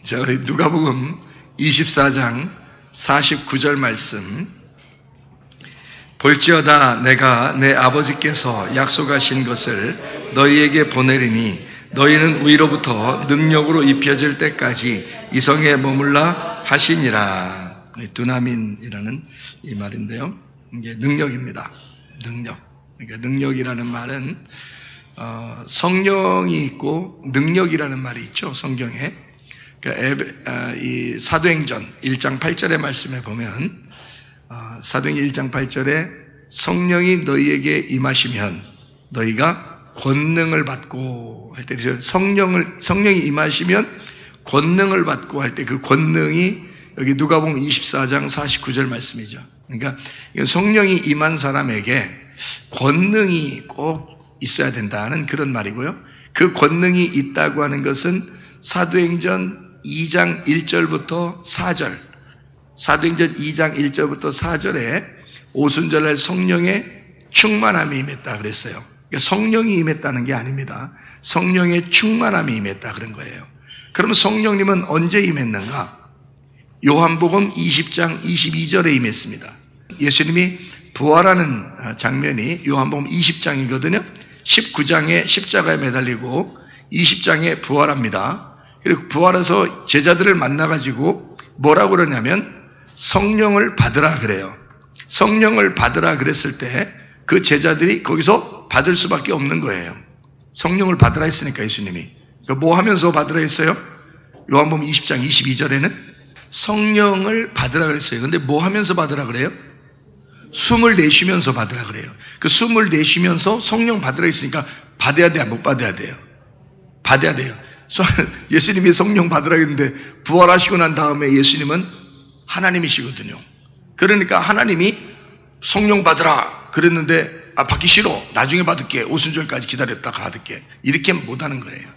자, 우리 누가복음 24장 49절 말씀. 볼지어다 내가 내 아버지께서 약속하신 것을 너희에게 보내리니 너희는 위로부터 능력으로 입혀질 때까지 이 성에 머물라 하시니라. 두나민이라는 이 말인데요, 이게 능력입니다. 능력. 그러니까 능력이라는 말은 성령이 있고 능력이라는 말이 있죠, 성경에. 그러니까 이 사도행전 1장 8절의 말씀에 보면 사도행전 1장 8절에 성령이 너희에게 임하시면 너희가 권능을 받고 할 때, 성령이 임하시면 권능을 받고 할 때 그 권능이 여기 누가복음 24장 49절 말씀이죠. 그러니까 성령이 임한 사람에게 권능이 꼭 있어야 된다는 그런 말이고요. 그 권능이 있다고 하는 것은 사도행전 2장 1절부터 4절, 사도행전 2장 1절부터 4절에 오순절날 성령의 충만함이 임했다 그랬어요. 그러니까 성령이 임했다는 게 아닙니다. 성령의 충만함이 임했다 그런 거예요. 그러면 성령님은 언제 임했는가? 요한복음 20장 22절에 임했습니다. 예수님이 부활하는 장면이 요한복음 20장이거든요. 19장에 십자가에 매달리고 20장에 부활합니다. 그리고 부활해서 제자들을 만나가지고 뭐라고 그러냐면 성령을 받으라 그래요. 성령을 받으라 그랬을 때 그 제자들이 거기서 받을 수밖에 없는 거예요. 성령을 받으라 했으니까 예수님이. 그러니까 뭐 하면서 받으라 했어요? 요한복음 20장 22절에는 성령을 받으라 그랬어요. 근데 뭐 하면서 받으라 그래요? 숨을 내쉬면서 받으라 그래요. 그 숨을 내쉬면서 성령 받으라 했으니까 받아야 돼요? 못 받아야 돼요? 받아야 돼요. 예수님이 성령 받으라 했는데 부활하시고 난 다음에 예수님은 하나님이시거든요. 그러니까 하나님이 성령 받으라 그랬는데 받기 싫어, 나중에 받을게, 오순절까지 기다렸다가 받을게, 이렇게 못하는 거예요.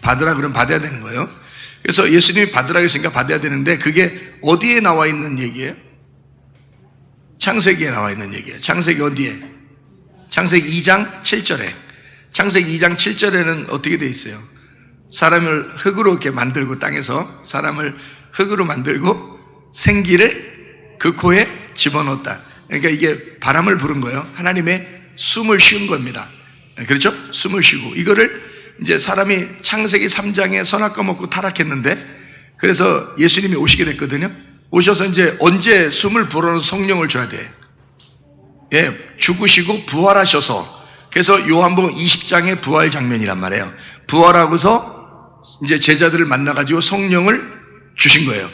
받으라 그러면 받아야 되는 거예요. 그래서 예수님이 받으라 했으니까 받아야 되는데 그게 어디에 나와 있는 얘기예요? 창세기에 나와 있는 얘기예요. 창세기 어디에? 창세기 2장 7절에. 창세기 2장 7절에는 어떻게 돼 있어요? 사람을 흙으로 이렇게 만들고, 땅에서 사람을 흙으로 만들고 생기를 그 코에 집어넣었다. 그러니까 이게 바람을 부른 거예요. 하나님의 숨을 쉰 겁니다. 그렇죠? 숨을 쉬고. 이거를 이제 사람이 창세기 3장에 선악과 먹고 타락했는데, 그래서 예수님이 오시게 됐거든요. 오셔서 이제 언제 숨을 불어넣어서 성령을 줘야 돼? 예, 죽으시고 부활하셔서. 그래서 요한복음 20장의 부활 장면이란 말이에요. 부활하고서 이제 제자들을 만나가지고 성령을 주신 거예요.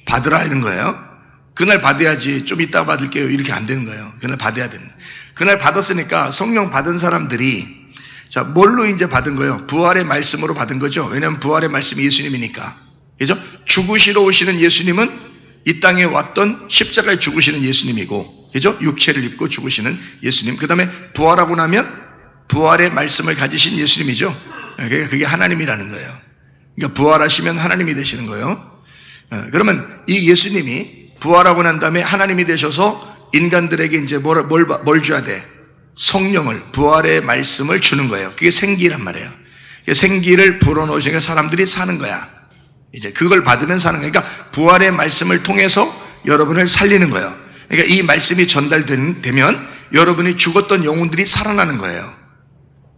받으라 이런 거예요. 그날 받아야지, 좀 이따 받을게요, 이렇게 안 되는 거예요. 그날 받아야 되는 거예요. 그날 받았으니까 성령 받은 사람들이, 자, 뭘로 이제 받은 거예요? 부활의 말씀으로 받은 거죠. 왜냐하면 부활의 말씀이 예수님이니까. 그죠? 죽으시러 오시는 예수님은 이 땅에 왔던 십자가에 죽으시는 예수님이고, 그죠? 육체를 입고 죽으시는 예수님. 그 다음에 부활하고 나면 부활의 말씀을 가지신 예수님이죠. 그러니까 그게 하나님이라는 거예요. 그러니까 부활하시면 하나님이 되시는 거예요. 그러면 이 예수님이 부활하고 난 다음에 하나님이 되셔서 인간들에게 이제 뭘 줘야 돼? 성령을, 부활의 말씀을 주는 거예요. 그게 생기란 말이에요. 생기를 불어넣으시니까 사람들이 사는 거야. 이제 그걸 받으면 사는 거예요. 그러니까 부활의 말씀을 통해서 여러분을 살리는 거예요. 그러니까 이 말씀이 전달되면 여러분이 죽었던 영혼들이 살아나는 거예요.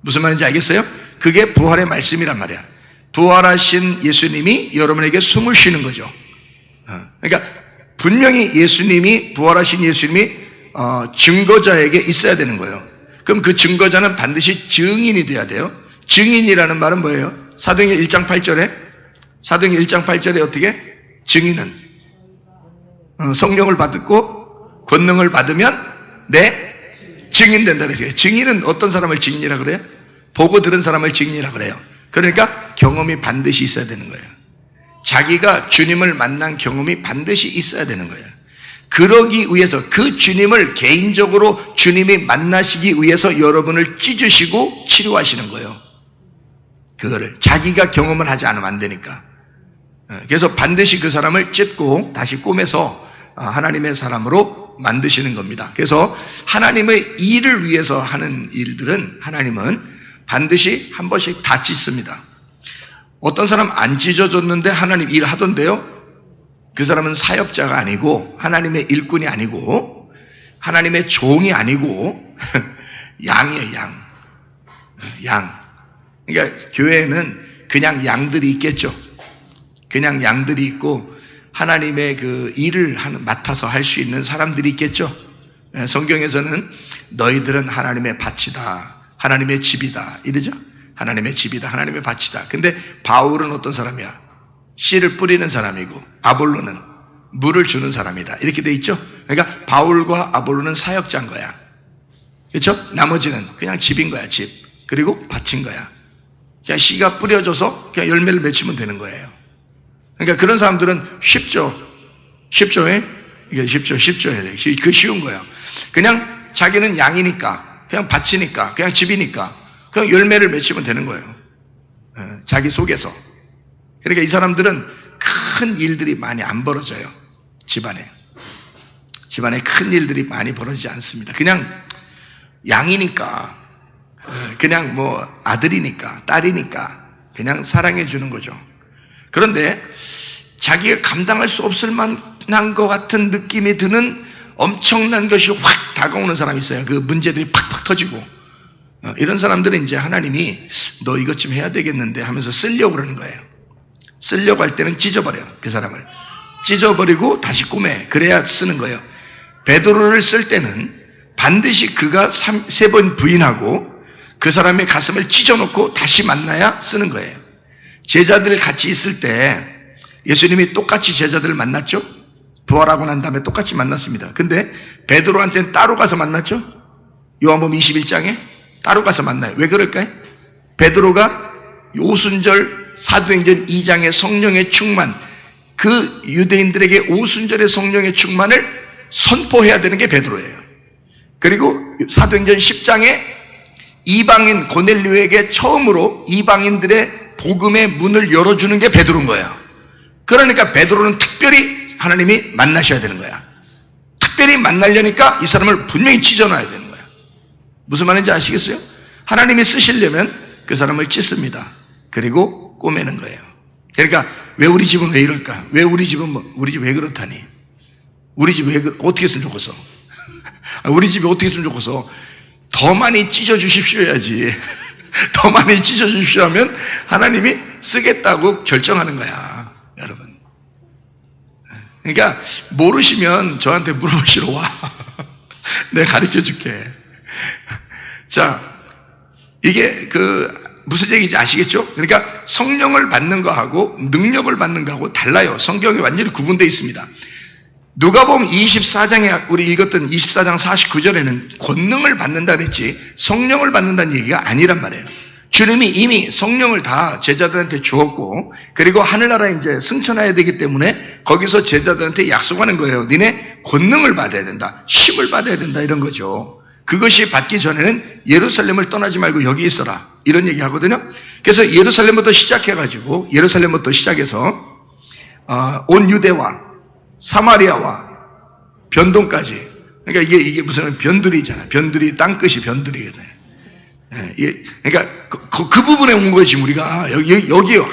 무슨 말인지 알겠어요? 그게 부활의 말씀이란 말이야. 부활하신 예수님이 여러분에게 숨을 쉬는 거죠. 그러니까 분명히 예수님이, 부활하신 예수님이 증거자에게 있어야 되는 거예요. 그럼 그 증거자는 반드시 증인이 돼야 돼요. 증인이라는 말은 뭐예요? 사도행전 1장 8절에 어떻게? 증인은 성령을 받고 권능을 받으면 증인 된다 그랬어요. 증인은 어떤 사람을 증인이라 그래요? 보고 들은 사람을 증인이라 그래요. 그러니까 경험이 반드시 있어야 되는 거예요. 자기가 주님을 만난 경험이 반드시 있어야 되는 거예요. 그러기 위해서, 그 주님을 개인적으로 주님이 만나시기 위해서 여러분을 찢으시고 치료하시는 거예요. 그거를 자기가 경험을 하지 않으면 안 되니까. 그래서 반드시 그 사람을 찢고 다시 꾸며서 하나님의 사람으로 만드시는 겁니다. 그래서 하나님의 일을 위해서 하는 일들은 하나님은 반드시 한 번씩 다 찢습니다. 어떤 사람 안 찢어졌는데 하나님 일하던데요? 그 사람은 사역자가 아니고 하나님의 일꾼이 아니고 하나님의 종이 아니고 양이에요, 양. 그러니까 교회에는 그냥 양들이 있겠죠. 그냥 양들이 있고 하나님의 그 일을 맡아서 할 수 있는 사람들이 있겠죠. 성경에서는 너희들은 하나님의 밭이다, 하나님의 집이다 이러죠. 하나님의 집이다, 하나님의 밭이다. 근데 바울은 어떤 사람이야? 씨를 뿌리는 사람이고 아볼로는 물을 주는 사람이다 이렇게 돼 있죠. 그러니까 바울과 아볼로는 사역자인 거야. 그렇죠? 나머지는 그냥 집인 거야, 집. 그리고 밭인 거야. 그냥 씨가 뿌려져서 그냥 열매를 맺히면 되는 거예요. 그러니까 그런 사람들은 쉽죠. 이게 쉽죠. 그 쉬운 거예요. 그냥 자기는 양이니까, 그냥 밭이니까, 그냥 집이니까, 그냥 열매를 맺히면 되는 거예요. 자기 속에서. 그러니까 이 사람들은 큰 일들이 많이 안 벌어져요. 집안에 큰 일들이 많이 벌어지지 않습니다. 그냥 양이니까, 그냥 뭐 아들이니까, 딸이니까, 그냥 사랑해 주는 거죠. 그런데 자기가 감당할 수 없을 만한 것 같은 느낌이 드는 엄청난 것이 확 다가오는 사람이 있어요. 그 문제들이 팍팍 터지고. 이런 사람들은 이제 하나님이 너 이것 좀 해야 되겠는데 하면서 쓰려고 그러는 거예요. 쓰려고 할 때는 찢어버려요. 그 사람을. 찢어버리고 다시 꼬매. 그래야 쓰는 거예요. 베드로를 쓸 때는 반드시 그가 3번 부인하고 그 사람의 가슴을 찢어놓고 다시 만나야 쓰는 거예요. 제자들 같이 있을 때 예수님이 똑같이 제자들을 만났죠? 부활하고 난 다음에 똑같이 만났습니다. 근데 베드로한테는 따로 가서 만났죠? 요한복음 21장에 따로 가서 만나요. 왜 그럴까요? 베드로가 오순절 사도행전 2장의 성령의 충만, 그 유대인들에게 오순절의 성령의 충만을 선포해야 되는 게 베드로예요. 그리고 사도행전 10장에 이방인 고넬료에게 처음으로 이방인들의 복음의 문을 열어주는 게 베드로인 거예요. 그러니까 베드로는 특별히 하나님이 만나셔야 되는 거야. 특별히 만나려니까 이 사람을 분명히 찢어놔야 되는 거야. 무슨 말인지 아시겠어요? 하나님이 쓰시려면 그 사람을 찢습니다. 그리고 꼬매는 거예요. 그러니까 왜 우리 집은 왜 이럴까? 왜 우리 집은 우리 집 왜 그렇다니? 우리 집 왜 어떻게 했으면 좋겠어? 우리 집이 어떻게 했으면 좋겠어? 더 많이 찢어 주십시오 해야지. 더 많이 찢어 주십시오 하면 하나님이 쓰겠다고 결정하는 거야, 여러분. 그러니까 모르시면 저한테 물어보시러 와. 내가 가르쳐 줄게. 자, 이게 무슨 얘기인지 아시겠죠? 그러니까 성령을 받는 거하고 능력을 받는 거하고 달라요. 성경이 완전히 구분되어 있습니다. 누가복음 24장에 우리 읽었던 24장 49절에는 권능을 받는다 그랬지 성령을 받는다는 얘기가 아니란 말이에요. 주님이 이미 성령을 다 제자들한테 주었고 그리고 하늘나라에 이제 승천해야 되기 때문에 거기서 제자들한테 약속하는 거예요. 니네 권능을 받아야 된다. 힘을 받아야 된다 이런 거죠. 그것이 받기 전에는 예루살렘을 떠나지 말고 여기 있어라. 이런 얘기 하거든요. 그래서 예루살렘부터 시작해서 온 유대와 사마리아와 변동까지. 그러니까 이게 무슨 변두리잖아요. 변두리, 땅끝이 변두리거든요. 그러니까 그 부분에 온 거지, 우리가. 여기요.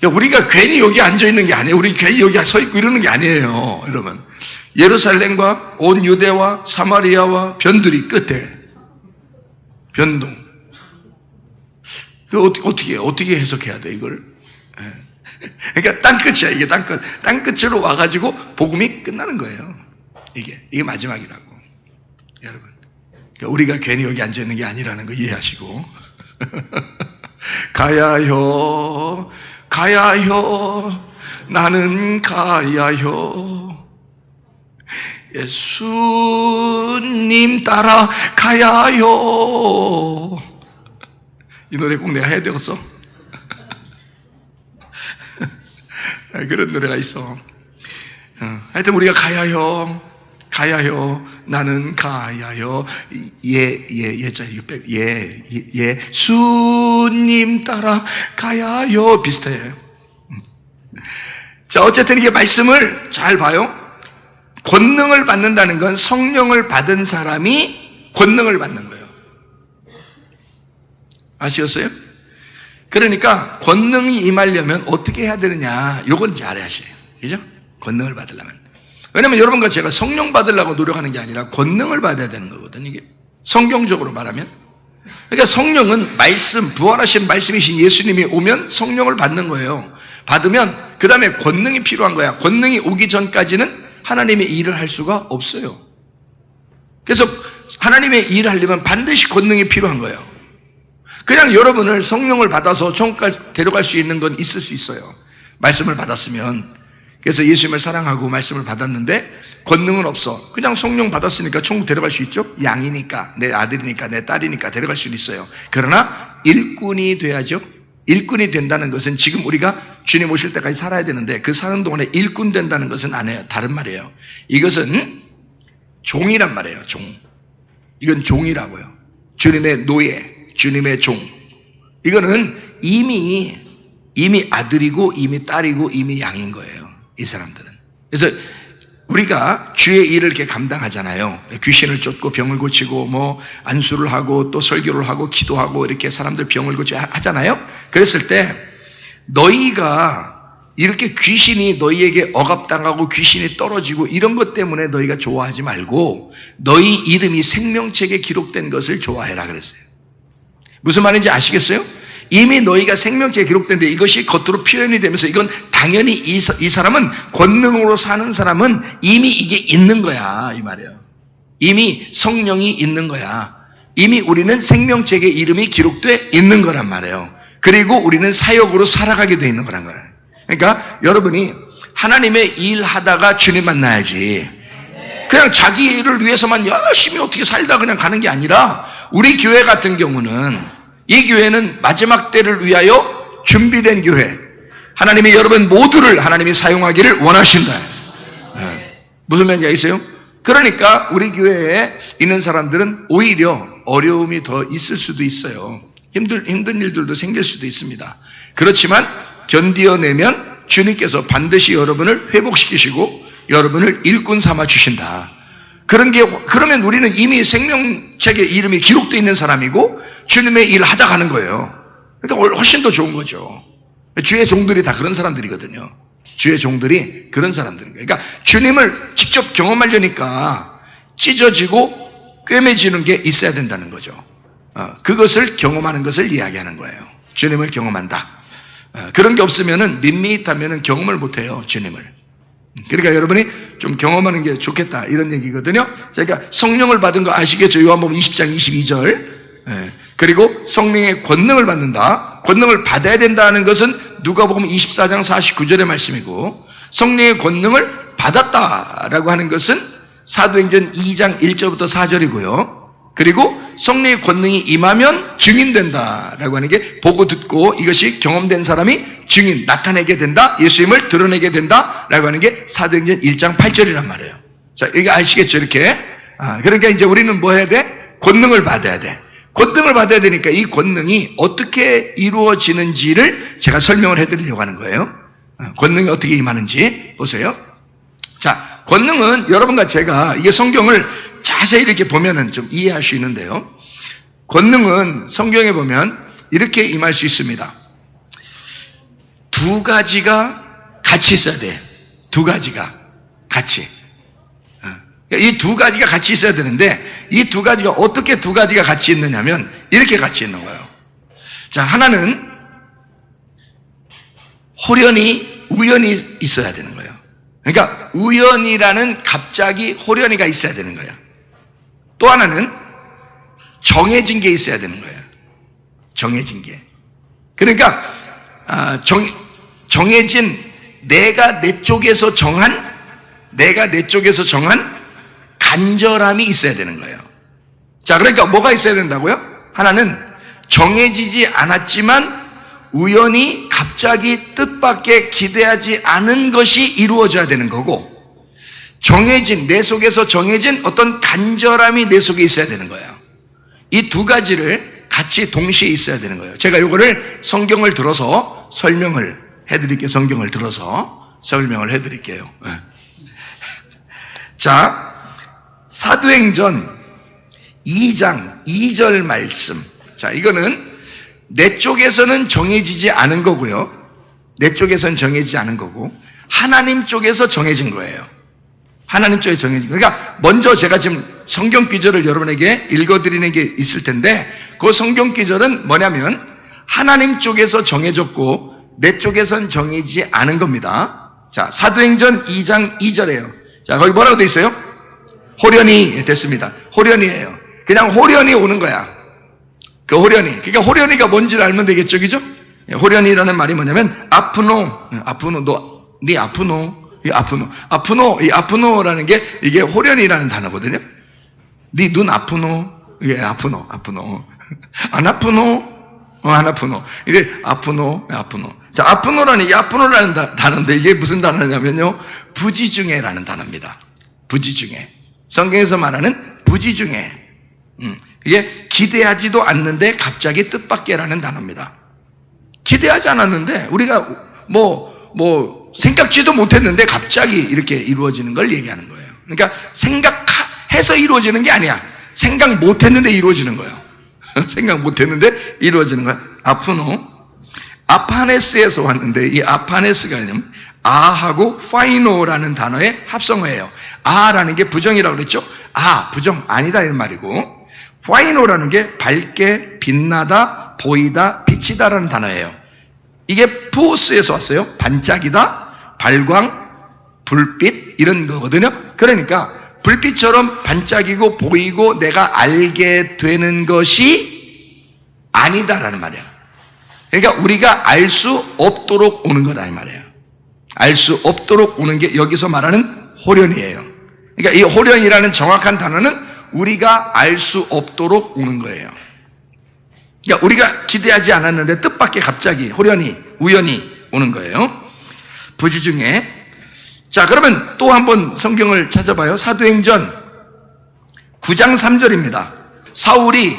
우리가 괜히 여기 앉아있는 게 아니에요. 우리 괜히 여기 서 있고 이러는 게 아니에요. 여러분. 예루살렘과 온 유대와 사마리아와 변두리 끝에. 변동. 어떻게 해석해야 돼, 이걸? 그러니까 땅끝이야, 이게 땅끝. 땅끝으로 와가지고 복음이 끝나는 거예요. 이게 마지막이라고. 여러분. 그러니까 우리가 괜히 여기 앉아있는 게 아니라는 거 이해하시고. 가야요, 나는 가야요. 예수님 따라 가야요. 이 노래 꼭 내가 해야 되겠어? 그런 노래가 있어. 하여튼 우리가 가야요, 나는 가야요. 예수님 따라 가야요. 비슷해요. 자, 어쨌든 이게 말씀을 잘 봐요. 권능을 받는다는 건 성령을 받은 사람이 권능을 받는 거예요. 아시겠어요? 그러니까 권능이 임하려면 어떻게 해야 되느냐, 요건 잘 하셔요. 그죠? 권능을 받으려면. 왜냐면 여러분과 제가 성령 받으려고 노력하는 게 아니라 권능을 받아야 되는 거거든요. 이게 성경적으로 말하면. 그러니까 성령은 말씀, 부활하신 말씀이신 예수님이 오면 성령을 받는 거예요. 받으면 그 다음에 권능이 필요한 거야. 권능이 오기 전까지는 하나님의 일을 할 수가 없어요. 그래서 하나님의 일을 하려면 반드시 권능이 필요한 거예요. 그냥 여러분을 성령을 받아서 천국까지 데려갈 수 있는 건 있을 수 있어요. 말씀을 받았으면. 그래서 예수님을 사랑하고 말씀을 받았는데 권능은 없어. 그냥 성령 받았으니까 천국 데려갈 수 있죠? 양이니까, 내 아들이니까, 내 딸이니까 데려갈 수 있어요. 그러나 일꾼이 돼야죠. 일꾼이 된다는 것은 지금 우리가 주님 오실 때까지 살아야 되는데 그 사는 동안에 일꾼 된다는 것은 아니에요. 다른 말이에요. 이것은 종이란 말이에요. 종. 이건 종이라고요. 주님의 노예, 주님의 종. 이거는 이미 아들이고 이미 딸이고 이미 양인 거예요. 이 사람들은. 그래서 우리가 주의 일을 이렇게 감당하잖아요. 귀신을 쫓고 병을 고치고 뭐 안수를 하고 또 설교를 하고 기도하고 이렇게 사람들 병을 고치고 하잖아요. 그랬을 때 너희가 이렇게 귀신이 너희에게 억압당하고 귀신이 떨어지고 이런 것 때문에 너희가 좋아하지 말고 너희 이름이 생명책에 기록된 것을 좋아해라 그랬어요. 무슨 말인지 아시겠어요? 이미 너희가 생명책에 기록된데 이것이 겉으로 표현이 되면서 이건 당연히 이 사람은 권능으로 사는 사람은 이미 이게 있는 거야 이 말이에요. 이미 성령이 있는 거야. 이미 우리는 생명책에 이름이 기록돼 있는 거란 말이에요. 그리고 우리는 사역으로 살아가게 돼 있는 거란 거예요. 그러니까 여러분이 하나님의 일 하다가 주님 만나야지. 그냥 자기 일을 위해서만 열심히 어떻게 살다 그냥 가는 게 아니라 우리 교회 같은 경우는 이 교회는 마지막 때를 위하여 준비된 교회. 하나님이 여러분 모두를 하나님이 사용하기를 원하신다. 무슨 말인지 알겠어요? 그러니까 우리 교회에 있는 사람들은 오히려 어려움이 더 있을 수도 있어요. 힘든 일들도 생길 수도 있습니다. 그렇지만 견디어내면 주님께서 반드시 여러분을 회복시키시고 여러분을 일꾼 삼아 주신다. 그러면 우리는 이미 생명책에 이름이 기록되어 있는 사람이고 주님의 일을 하다 가는 거예요. 그러니까 훨씬 더 좋은 거죠. 주의 종들이 다 그런 사람들이거든요. 주의 종들이 그런 사람들인 거예요. 그러니까 주님을 직접 경험하려니까 찢어지고 꿰매지는 게 있어야 된다는 거죠. 그것을 경험하는 것을 이야기하는 거예요. 주님을 경험한다. 그런 게 없으면은 밋밋하면은 경험을 못해요. 주님을. 그러니까 여러분이 좀 경험하는 게 좋겠다 이런 얘기거든요. 그러니까 성령을 받은 거 아시겠죠? 요한복음 20장 22절. 그리고 성령의 권능을 받는다. 권능을 받아야 된다는 것은 누가복음 24장 49절의 말씀이고 성령의 권능을 받았다라고 하는 것은 사도행전 2장 1절부터 4절이고요. 그리고 성령의 권능이 임하면 증인된다라고 하는 게 보고 듣고 이것이 경험된 사람이 증인, 나타내게 된다. 예수님을 드러내게 된다라고 하는 게 사도행전 1장 8절이란 말이에요. 자, 이게 아시겠죠? 이렇게. 그러니까 이제 우리는 뭐 해야 돼? 권능을 받아야 돼. 권능을 받아야 되니까 이 권능이 어떻게 이루어지는지를 제가 설명을 해드리려고 하는 거예요. 권능이 어떻게 임하는지 보세요. 자, 권능은 여러분과 제가 이게 성경을 자세히 이렇게 보면은 좀 이해할 수 있는데요. 권능은 성경에 보면 이렇게 임할 수 있습니다. 두 가지가 같이 있어야 돼. 두 가지가 같이. 이 두 가지가 같이 있어야 되는데 이 두 가지가 어떻게 두 가지가 같이 있느냐면 이렇게 같이 있는 거예요. 자, 하나는 우연이 있어야 되는 거예요. 그러니까 우연이라는 갑자기 호련이가 있어야 되는 거예요. 또 하나는 정해진 게 있어야 되는 거예요. 정해진 게. 그러니까 정해진 내가 내 쪽에서 정한 간절함이 있어야 되는 거예요. 자, 그러니까 뭐가 있어야 된다고요? 하나는 정해지지 않았지만 우연히 갑자기 뜻밖의 기대하지 않은 것이 이루어져야 되는 거고 내 속에서 정해진 어떤 간절함이 내 속에 있어야 되는 거예요. 이 두 가지를 같이 동시에 있어야 되는 거예요. 제가 이거를 성경을 들어서 설명을 해드릴게요. 설명을 해드릴게요. 자, 사도행전 2장 2절 말씀. 자, 이거는 내 쪽에서는 정해지지 않은 거고요. 내 쪽에서는 정해지지 않은 거고 하나님 쪽에서 정해진 거예요. 하나님 쪽에 정해진 거예요. 그러니까 먼저 제가 지금 성경 구절을 여러분에게 읽어드리는 게 있을 텐데 그 성경 구절은 뭐냐면 하나님 쪽에서 정해졌고 내 쪽에선 정해지지 않은 겁니다. 자, 사도행전 2장 2절이에요. 자, 거기 뭐라고 돼 있어요? 호련히 됐습니다. 호련히예요. 그냥 호련히 오는 거야. 그 호련히. 그러니까 호련히가 뭔지를 알면 되겠죠, 그죠? 호련히라는 말이 뭐냐면 아프노, 네 아프노, 이 아프노라는 게 이게 호련히라는 단어거든요. 네 눈 아프노, 이게 아프노. 안 아프노? 안 아프노. 이게 아프노. 자, 아프노라는 단어인데 이게 무슨 단어냐면요. 부지중해라는 단어입니다. 부지중해. 성경에서 말하는 부지중해. 이게 기대하지도 않는데 갑자기 뜻밖에라는 단어입니다. 기대하지 않았는데 우리가 생각지도 못했는데 갑자기 이렇게 이루어지는 걸 얘기하는 거예요. 그러니까 생각해서 이루어지는 게 아니야. 생각 못했는데 이루어지는 거예요. 생각 못했는데 이루어지는 거야. 아프노. 아파네스에서 왔는데 이 아파네스가 아니면 아하고 파이노라는 단어의 합성어예요. 아라는 게 부정이라고 그랬죠. 부정 아니다 이런 말이고 파이노라는 게 밝게 빛나다 보이다 비치다라는 단어예요. 이게 포스에서 왔어요. 반짝이다 발광 불빛 이런 거거든요. 그러니까 불빛처럼 반짝이고 보이고 내가 알게 되는 것이 아니다라는 말이야. 그러니까 우리가 알 수 없도록 오는 거다 이 말이에요. 알 수 없도록 오는 게 여기서 말하는 호련이에요. 그러니까 이 호련이라는 정확한 단어는 우리가 알 수 없도록 오는 거예요. 그러니까 우리가 기대하지 않았는데 뜻밖의 갑자기 호련히 우연히 오는 거예요. 부지중해. 자, 그러면 또 한번 성경을 찾아봐요. 사도행전 9장 3절입니다. 사울이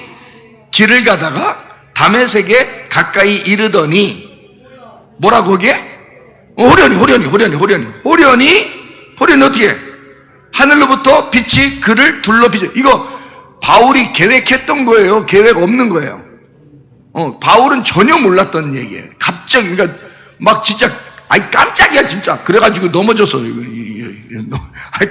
길을 가다가 다메섹에 가까이 이르더니 뭐라고 거기에? 호련히 어떻게 해? 하늘로부터 빛이 그를 둘러비죠. 이거 바울이 계획했던 거예요. 계획 없는 거예요. 바울은 전혀 몰랐던 얘기예요. 갑자기 그러니까 막 진짜 깜짝이야 진짜. 그래가지고 넘어졌어.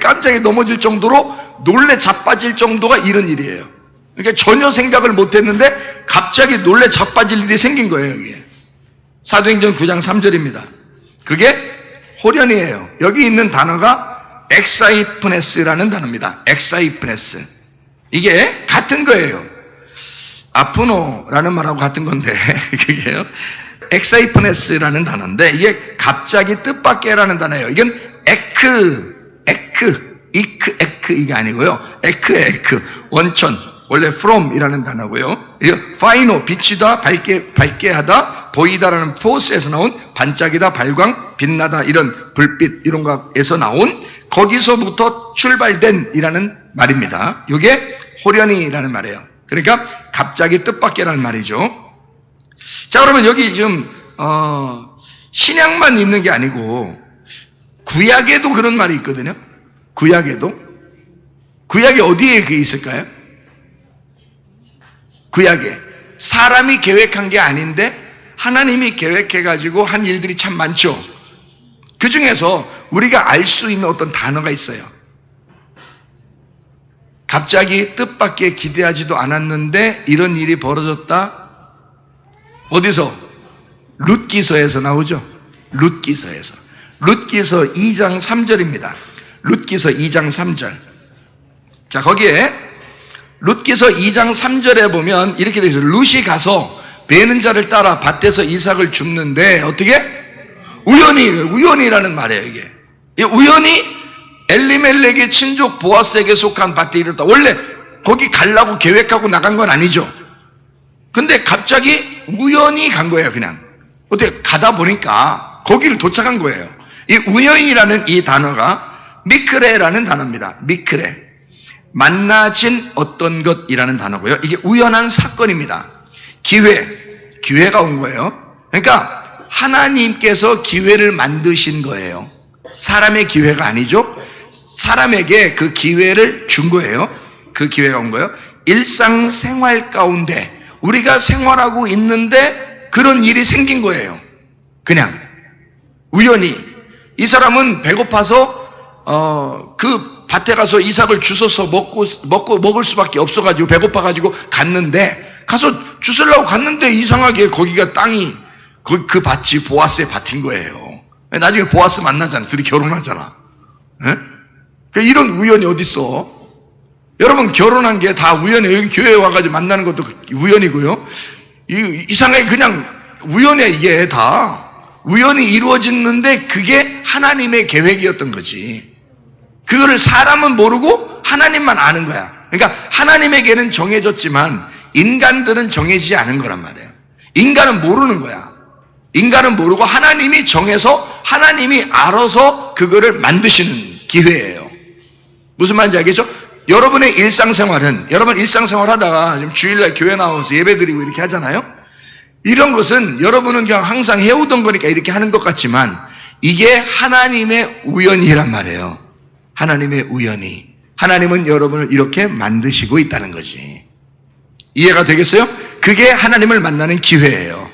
깜짝이 넘어질 정도로 놀래 자빠질 정도가 이런 일이에요. 그러니까 전혀 생각을 못했는데 갑자기 놀래 자빠질 일이 생긴 거예요. 이게 사도행전 9장 3절입니다. 그게 호련이에요. 여기 있는 단어가 엑사이프네스라는 단어입니다. 엑사이프네스. 이게 같은 거예요. 아프노라는 말하고 같은 건데 그게요. 엑사이프네스라는 단어인데 이게 갑자기 뜻밖에라는 단어예요. 이건 에크 이게 아니고요. 에크 원천 원래 from이라는 단어고요. 이게 파이노 빛이다 밝게 하다 보이다라는 포스에서 나온 반짝이다 발광 빛나다 이런 불빛 이런 거에서 나온 거기서부터 출발된 이라는 말입니다. 이게 호련히라는 말이에요. 그러니까 갑자기 뜻밖에라는 말이죠. 자, 그러면 여기 지금 신약만 있는 게 아니고 구약에도 그런 말이 있거든요. 구약에 어디에 그게 있을까요? 구약에 사람이 계획한 게 아닌데 하나님이 계획해가지고 한 일들이 참 많죠. 그 중에서 우리가 알 수 있는 어떤 단어가 있어요. 갑자기 뜻밖의 기대하지도 않았는데 이런 일이 벌어졌다. 어디서? 룻기서에서 나오죠. 룻기서 2장 3절입니다. 룻기서 2장 3절. 자, 거기에 룻기서 2장 3절에 보면 이렇게 되어 있어요. 룻이 가서 베는 자를 따라 밭에서 이삭을 줍는데 어떻게? 우연히라는 말이에요. 이게 우연히 엘리멜렉의 친족 보아스에게 속한 밭에 이르렀다. 원래 거기 가려고 계획하고 나간 건 아니죠. 근데 갑자기 우연히 간 거예요. 그냥 어떻게 가다 보니까 거기를 도착한 거예요. 이 우연이라는 이 단어가 미크레라는 단어입니다. 미크레, 만나진 어떤 것이라는 단어고요. 이게 우연한 사건입니다. 기회가 온 거예요. 그러니까 하나님께서 기회를 만드신 거예요. 사람의 기회가 아니죠. 사람에게 그 기회를 준 거예요. 그 기회가 온 거예요. 일상생활 가운데 우리가 생활하고 있는데 그런 일이 생긴 거예요. 그냥 우연히. 이 사람은 배고파서 그 밭에 가서 이삭을 주워서 먹을 수밖에 없어가지고 배고파가지고 갔는데, 가서 주우려고 갔는데 이상하게 거기가 땅이 그 밭이 보아스의 밭인 거예요. 나중에 보아스 만나잖아. 둘이 결혼하잖아. 예? 이런 우연이 어딨어? 여러분, 결혼한 게 다 우연이에요. 여기 교회에 와가지고 만나는 것도 우연이고요. 이상하게 그냥 우연해. 이게 다 우연히 이루어졌는데 그게 하나님의 계획이었던 거지. 그거를 사람은 모르고 하나님만 아는 거야. 그러니까 하나님에게는 정해졌지만 인간들은 정해지지 않은 거란 말이에요. 인간은 모르는 거야. 인간은 모르고 하나님이 정해서 하나님이 알아서 그거를 만드시는 기회예요. 무슨 말인지 알겠죠? 여러분의 일상생활은, 여러분 일상생활 하다가 지금 주일날 교회 나와서 예배드리고 이렇게 하잖아요. 이런 것은 여러분은 그냥 항상 해오던 거니까 이렇게 하는 것 같지만 이게 하나님의 우연이란 말이에요. 하나님의 우연이. 하나님은 여러분을 이렇게 만드시고 있다는 거지. 이해가 되겠어요? 그게 하나님을 만나는 기회예요.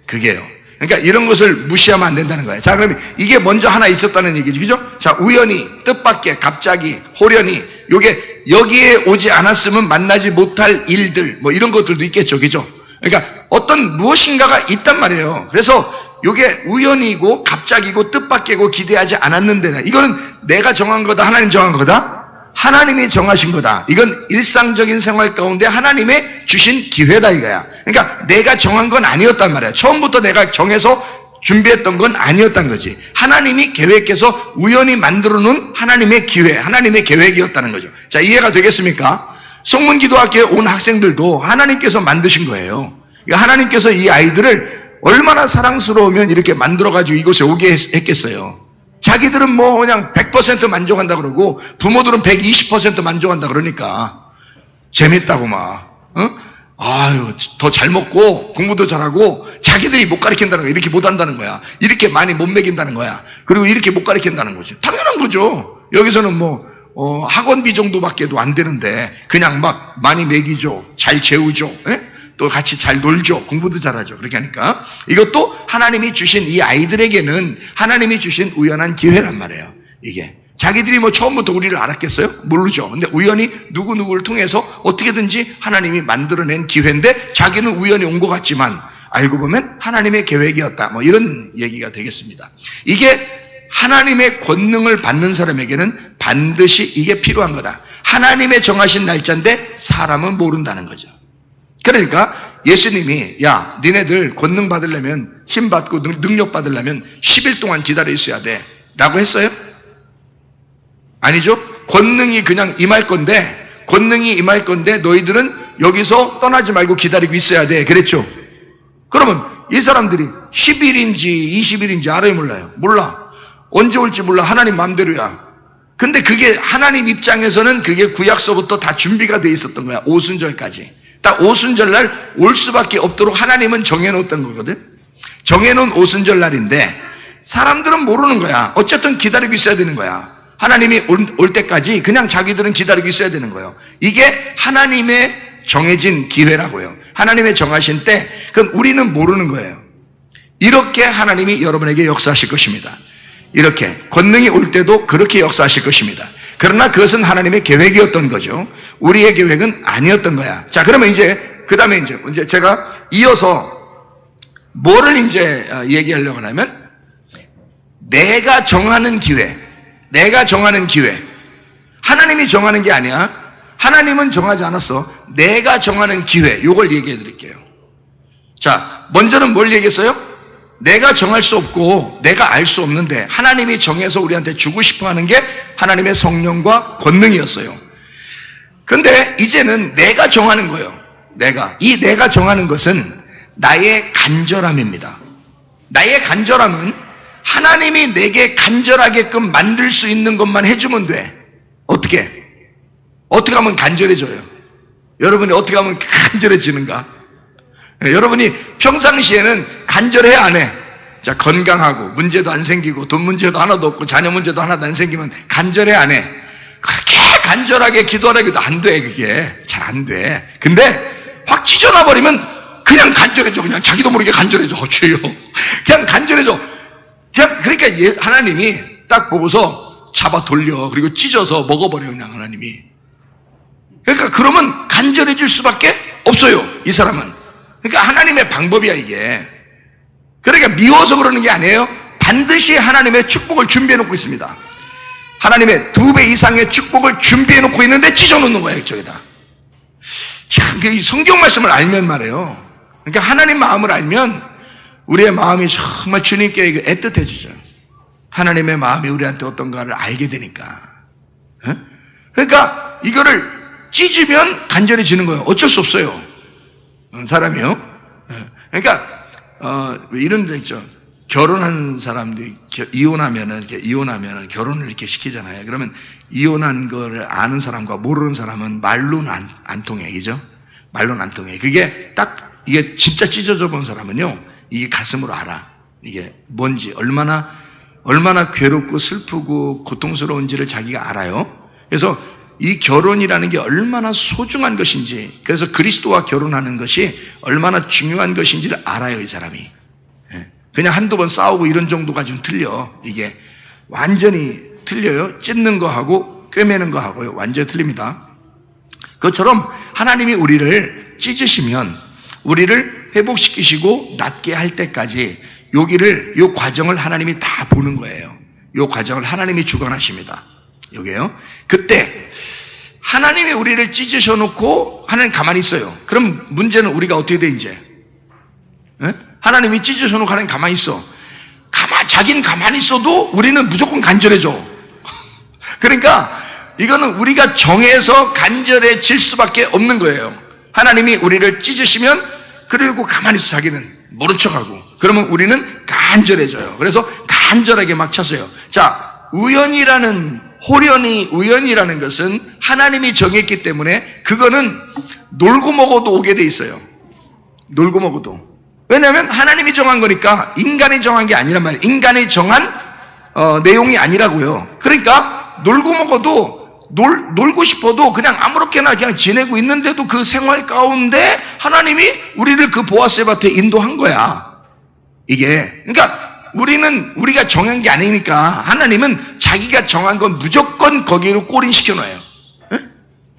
그게요. 그러니까 이런 것을 무시하면 안 된다는 거예요. 자, 그러면 이게 먼저 하나 있었다는 얘기죠. 그죠? 자, 우연히, 뜻밖의, 갑자기, 호련히, 요게 여기에 오지 않았으면 만나지 못할 일들, 뭐 이런 것들도 있겠죠. 그죠? 그러니까 어떤 무엇인가가 있단 말이에요. 그래서 요게 우연이고 갑자기고 뜻밖이고 기대하지 않았는데, 이거는 내가 정한 거다, 하나님 정한 거다? 하나님이 정하신 거다. 이건 일상적인 생활 가운데 하나님의 주신 기회다 이거야. 그러니까 내가 정한 건 아니었단 말이야. 처음부터 내가 정해서 준비했던 건 아니었단 거지. 하나님이 계획해서 우연히 만들어 놓은 하나님의 기회, 하나님의 계획이었다는 거죠. 자, 이해가 되겠습니까? 성문기도학교에 온 학생들도 하나님께서 만드신 거예요. 그러니까 하나님께서 이 아이들을 얼마나 사랑스러우면 이렇게 만들어가지고 이곳에 오게 했겠어요. 자기들은 뭐 그냥 100% 만족한다 그러고 부모들은 120% 만족한다 그러니까 재밌다고 막, 아유, 더 잘 먹고 공부도 잘하고 자기들이 못 가르친다는 거야. 이렇게 못 한다는 거야. 이렇게 많이 못 먹인다는 거야. 그리고 이렇게 못 가르친다는 거지. 당연한 거죠. 여기서는 뭐 학원비 정도밖에도 안 되는데 그냥 막 많이 먹이죠. 잘 재우죠. 에? 또 같이 잘 놀죠. 공부도 잘하죠. 그렇게 하니까 이것도 하나님이 주신 이 아이들에게는 하나님이 주신 우연한 기회란 말이에요. 이게 자기들이 뭐 처음부터 우리를 알았겠어요? 모르죠. 근데 우연히 누구누구를 통해서 어떻게든지 하나님이 만들어낸 기회인데 자기는 우연히 온 것 같지만 알고 보면 하나님의 계획이었다. 뭐 이런 얘기가 되겠습니다. 이게 하나님의 권능을 받는 사람에게는 반드시 이게 필요한 거다. 하나님의 정하신 날짜인데 사람은 모른다는 거죠. 그러니까 예수님이 야, 니네들 권능 받으려면, 힘 받고 능력 받으려면 10일 동안 기다려 있어야 돼 라고 했어요? 아니죠. 권능이 그냥 임할 건데, 권능이 임할 건데 너희들은 여기서 떠나지 말고 기다리고 있어야 돼 그랬죠. 그러면 이 사람들이 10일인지 20일인지 알아요 몰라요? 몰라. 언제 올지 몰라. 하나님 마음대로야. 근데 그게 하나님 입장에서는 그게 구약서부터 다 준비가 돼 있었던 거야. 오순절까지. 딱 오순절날 올 수밖에 없도록 하나님은 정해놓았던 거거든. 정해놓은 오순절날인데 사람들은 모르는 거야. 어쨌든 기다리고 있어야 되는 거야. 하나님이 올 때까지 그냥 자기들은 기다리고 있어야 되는 거예요. 이게 하나님의 정해진 기회라고요. 하나님의 정하신 때, 그건 우리는 모르는 거예요. 이렇게 하나님이 여러분에게 역사하실 것입니다. 이렇게 권능이 올 때도 그렇게 역사하실 것입니다. 그러나 그것은 하나님의 계획이었던 거죠. 우리의 계획은 아니었던 거야. 자, 그러면 이제 그 다음에 이제 제가 이어서 뭐를 이제 얘기하려고 하냐면 내가 정하는 기회, 내가 정하는 기회. 하나님이 정하는 게 아니야. 하나님은 정하지 않았어. 내가 정하는 기회. 요걸 얘기해 드릴게요. 자, 먼저는 뭘 얘기했어요? 내가 정할 수 없고 내가 알 수 없는데 하나님이 정해서 우리한테 주고 싶어 하는 게 하나님의 성령과 권능이었어요. 근데 이제는 내가 정하는 거예요. 내가 정하는 것은 나의 간절함입니다. 나의 간절함은 하나님이 내게 간절하게끔 만들 수 있는 것만 해주면 돼. 어떻게 하면 간절해져요? 여러분이 어떻게 하면 간절해지는가? 여러분이 평상시에는 간절해야 안 해. 자, 건강하고 문제도 안 생기고 돈 문제도 하나도 없고 자녀 문제도 하나도 안 생기면 간절해 안 해. 그렇게 간절하게 기도하라고 해도 안 돼. 그게 잘 안 돼. 근데 확 찢어놔버리면 그냥 간절해져. 그냥 자기도 모르게 간절해져. 주여. 그냥 간절해져. 그냥 그러니까 하나님이 딱 보고서 잡아 돌려. 그리고 찢어서 먹어버려. 그냥 하나님이. 그러니까 그러면 간절해질 수밖에 없어요. 이 사람은. 그러니까 하나님의 방법이야 이게. 그러니까 미워서 그러는 게 아니에요. 반드시 하나님의 축복을 준비해 놓고 있습니다. 하나님의 2배 이상의 축복을 준비해 놓고 있는데 찢어놓는 거야 이쪽에다. 참, 이 성경 말씀을 알면 말이에요. 그러니까 하나님 마음을 알면 우리의 마음이 정말 주님께 애틋해지죠. 하나님의 마음이 우리한테 어떤가를 알게 되니까. 그러니까 이거를 찢으면 간절해지는 거예요. 어쩔 수 없어요. 사람이요. 그러니까 이런 데 있죠. 결혼한 사람들이 이혼하면은 결혼을 이렇게 시키잖아요. 그러면 이혼한 거를 아는 사람과 모르는 사람은 말로는 안 통해, 그죠? 말로는 안 통해. 그게 딱 이게 진짜 찢어져 본 사람은요, 이게 가슴으로 알아. 이게 뭔지 얼마나 괴롭고 슬프고 고통스러운지를 자기가 알아요. 그래서 이 결혼이라는 게 얼마나 소중한 것인지, 그래서 그리스도와 결혼하는 것이 얼마나 중요한 것인지를 알아요, 이 사람이. 그냥 한두 번 싸우고 이런 정도가 좀 틀려. 이게 완전히 틀려요. 찢는 거하고 꿰매는 거하고요. 완전히 틀립니다. 그것처럼 하나님이 우리를 찢으시면 우리를 회복시키시고 낫게 할 때까지 요 과정을 하나님이 다 보는 거예요. 요 과정을 하나님이 주관하십니다. 요게요. 그때 하나님이 우리를 찢으셔 놓고 하나님 가만히 있어요. 그럼 문제는 우리가 어떻게 돼 이제? 하나님이 찢으셔 놓고 하나님 가만히 있어. 자기는 가만히 있어도 우리는 무조건 간절해져. 그러니까 이거는 우리가 정해서 간절해질 수밖에 없는 거예요. 하나님이 우리를 찢으시면 그리고 가만히 있어. 자기는 모른 척하고. 그러면 우리는 간절해져요. 그래서 간절하게 막 찼어요. 자, 우연이라는 것은 하나님이 정했기 때문에 그거는 놀고 먹어도 오게 돼 있어요. 놀고 먹어도. 왜냐하면 하나님이 정한 거니까 인간이 정한 게 아니란 말이에요. 인간이 정한 내용이 아니라고요. 그러니까 놀고 먹어도 놀고 싶어도 그냥 아무렇게나 그냥 지내고 있는데도 그 생활 가운데 하나님이 우리를 그 보아스의 밭에 인도한 거야. 이게 그러니까 우리가 정한 게 아니니까 하나님은 자기가 정한 건 무조건 거기로 꼬린시켜 놔요.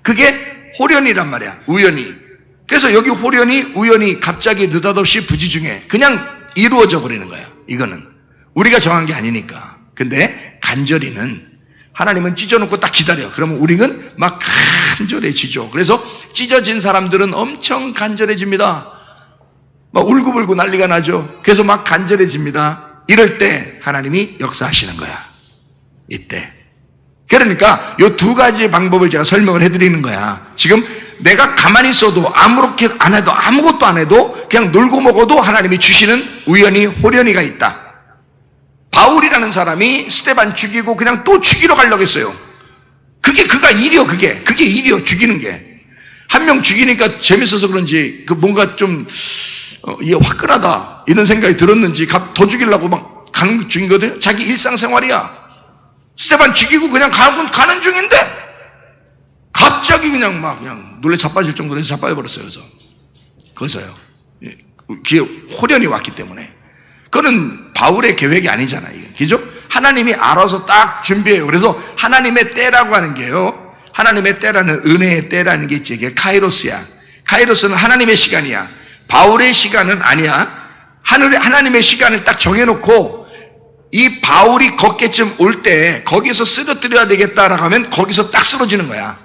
그게 호련이란 말이야. 우연히. 그래서 여기 호련이 우연히 갑자기 느닷없이 부지중에 그냥 이루어져 버리는 거야. 이거는 우리가 정한 게 아니니까. 근데 간절히는 하나님은 찢어놓고 딱 기다려. 그러면 우리는 막 간절해지죠. 그래서 찢어진 사람들은 엄청 간절해집니다. 막 울고불고 난리가 나죠. 그래서 막 간절해집니다. 이럴 때 하나님이 역사하시는 거야. 이때. 그러니까 이 2가지 방법을 제가 설명을 해드리는 거야. 지금 내가 가만히 있어도 아무렇게 안 해도 아무것도 안 해도 그냥 놀고 먹어도 하나님이 주시는 우연히 호련이가 있다. 바울이라는 사람이 스데반 죽이고 그냥 또 죽이러 가려고 했어요. 그가 일이요. 그게 일이요. 죽이는 게. 한 명 죽이니까 재밌어서 그런지 뭔가 좀 이게 화끈하다 이런 생각이 들었는지 더 죽이려고 막 가는 중이거든요. 자기 일상생활이야. 스데반 죽이고 그냥 가는 중인데 갑자기 그냥 놀래 자빠질 정도로 해서 자빠져버렸어요. 거기서요. 그게 호련이 왔기 때문에. 그거는 바울의 계획이 아니잖아요. 그죠? 하나님이 알아서 딱 준비해요. 그래서 하나님의 때라고 하는 게요. 하나님의 때라는 은혜의 때라는 게 있지. 이게 카이로스야. 카이로스는 하나님의 시간이야. 바울의 시간은 아니야. 하나님의 시간을 딱 정해놓고 이 바울이 걷게쯤 올 때 거기서 쓰러뜨려야 되겠다라고 하면 거기서 딱 쓰러지는 거야.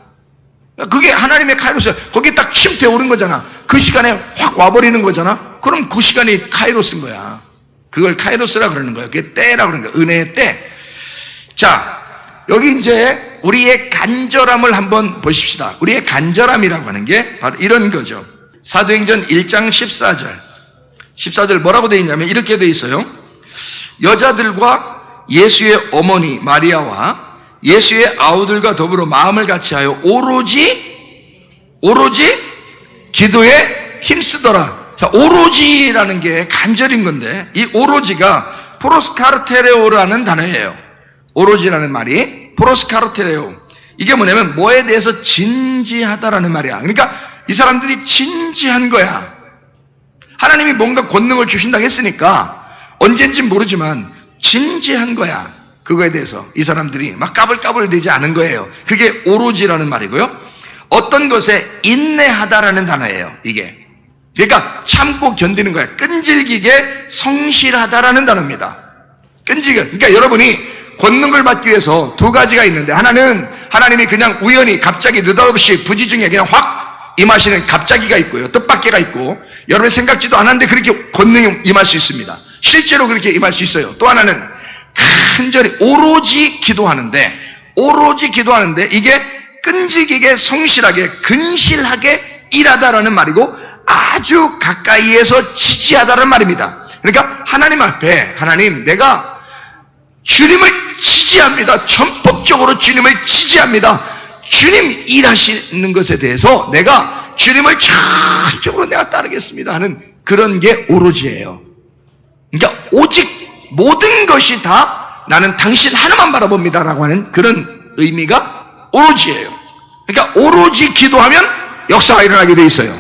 그게 하나님의 카이로스야. 거기에 딱 침투해 오른 거잖아. 그 시간에 확 와버리는 거잖아. 그럼 그 시간이 카이로스인 거야. 그걸 카이로스라 그러는 거예요. 그게 때라고 그러는 거예요. 은혜의 때. 자, 여기 이제 우리의 간절함을 한번 보십시다. 우리의 간절함이라고 하는 게 바로 이런 거죠. 사도행전 1장 14절 뭐라고 되어 있냐면 이렇게 되어 있어요. 여자들과 예수의 어머니 마리아와 예수의 아우들과 더불어 마음을 같이하여 오로지 기도에 힘쓰더라. 자, 오로지라는 게 간절인 건데 이 오로지가 프로스카르테레오라는 단어예요. 오로지라는 말이 프로스카르테레오. 이게 뭐냐면 뭐에 대해서 진지하다라는 말이야. 그러니까 이 사람들이 진지한 거야. 하나님이 뭔가 권능을 주신다고 했으니까 언젠지 모르지만 진지한 거야. 그거에 대해서 이 사람들이 막 까불까불대지 않은 거예요. 그게 오로지라는 말이고요. 어떤 것에 인내하다라는 단어예요. 이게. 그러니까 참고 견디는 거야. 끈질기게 성실하다라는 단어입니다. 끈질기게. 그러니까 여러분이 권능을 받기 위해서 두 가지가 있는데, 하나는 하나님이 그냥 우연히 갑자기 느닷없이 부지중에 그냥 확 임하시는 갑자기가 있고요. 뜻밖에가 있고, 여러분이 생각지도 않았는데 그렇게 권능이 임할 수 있습니다. 실제로 그렇게 임할 수 있어요. 또 하나는 간절히 오로지 기도하는데 이게 끈질기게 성실하게 근실하게 일하다라는 말이고, 아주 가까이에서 지지하다라는 말입니다. 그러니까 하나님 앞에, 하나님 내가 주님을 지지합니다. 전폭적으로 주님을 지지합니다. 주님 일하시는 것에 대해서 내가 주님을 전적으로 내가 따르겠습니다 하는 그런 게 오로지예요. 그러니까 오직 모든 것이 다 나는 당신 하나만 바라봅니다라고 하는 그런 의미가 오로지예요. 그러니까 오로지 기도하면 역사가 일어나게 돼 있어요.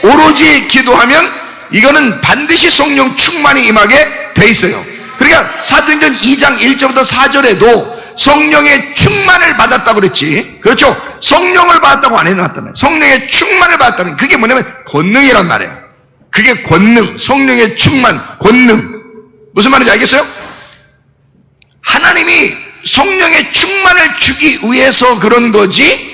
오로지 기도하면 이거는 반드시 성령 충만이 임하게 돼 있어요. 그러니까 사도행전 2장 1절부터 4절에도 성령의 충만을 받았다고 그랬지. 그렇죠? 성령을 받았다고 안 해놨다면, 성령의 충만을 받았다면 그게 뭐냐면 권능이란 말이에요. 그게 권능, 성령의 충만, 권능. 무슨 말인지 알겠어요? 하나님이 성령의 충만을 주기 위해서 그런 거지,